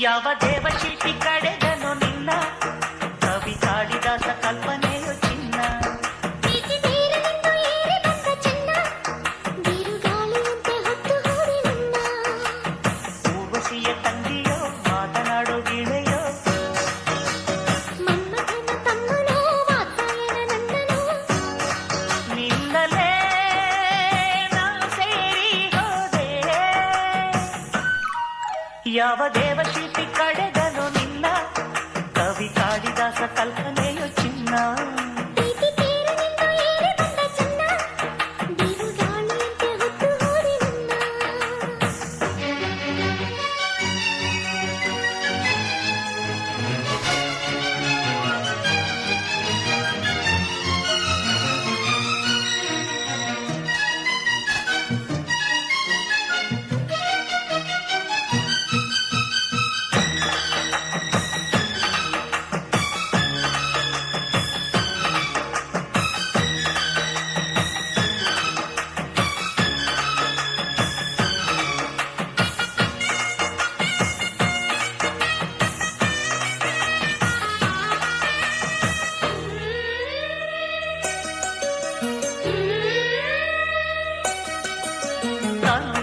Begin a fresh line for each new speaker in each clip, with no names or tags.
ಯಾವ ದೇವಶಿಲ್ಪಿ ಕಡೆದನು ನಿನ್ನ ಕವಿ ಕಾಳಿದಾಸ ಕಲ್ಪನೆಯು ಚಿನ್ನ ಊರ್ವಶಿಯ ತಂಗಿಯೋ ಮಾತನಾಡೋ ಗಿಳೆಯೋ ನಿನ್ನಲೇ ನಾ ಸೇರಿ ಹೋದೆ ಯಾವ ದೇವಶಿಲ್ಪಿ ಕಡೆದನು ನಿನ್ನ ಕವಿ ಕಾಳಿದಾಸ ಕಲ್ಪನೆಯು ಚಿನ್ನ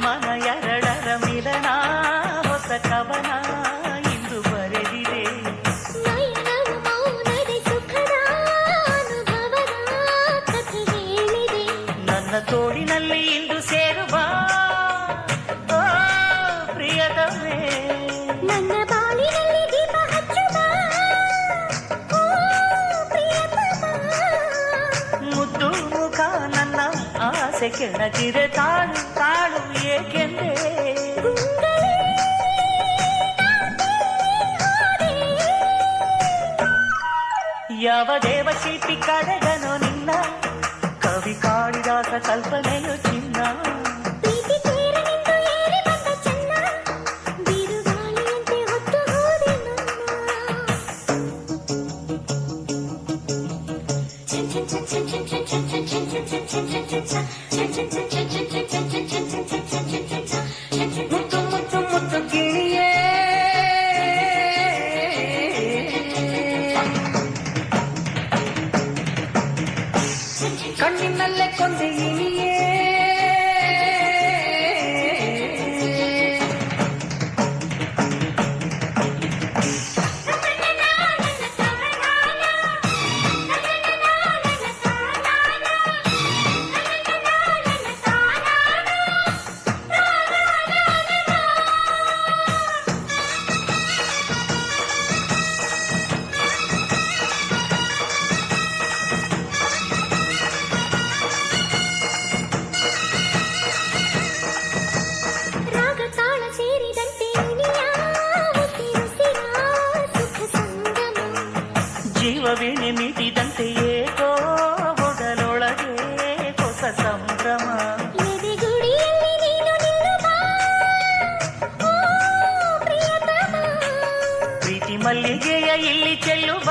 ಮನ ಎರಡರ ಮಿಲನ ಹೊಸ ಕವನ ಇಂದು ಬರೆದಿದೆ ನನ್ನ ತೋಳಿನಲ್ಲಿ ಇಂದು ಸೇರುವ ಪ್ರಿಯತಮೇ
ನನ್ನ ಬಾಳಿನಲ್ಲಿ ದೀಪ ಹಚ್ಚುವ
ಮುದ್ದು ಮುಖ ನನ್ನ ಆಸೆ ಕೆಣಕಿದೆ ತಾಳು ತಾಳು ಏಕೆಂದೆ ಯಾವ ದೇವಶಿಲ್ಪಿ ಕಡೆದನು ನಿನ್ನ ಕವಿ ಕಾಳಿದಾಸ ಕಲ್ಪನೆಯು ಚಿನ್ನ ಮುತ್ತು ಮುತ್ತು ಮುತ್ತು ಗಿಳಿಯೇ ಕಣ್ಣಿನಲ್ಲೇ ಕೊಂದೆ ಇನಿಯೇ ಜೀವವೀಣೆ ಮೀಟಿದಂತೆ ಏಕೋ ಒಡಲೊಳಗೆ ಹೊಸ ಸಂಭ್ರಮ ಪ್ರೀತಿ ಮಲ್ಲಿಗೆಯ ಇಲ್ಲಿ ಚೆಲ್ಲುವ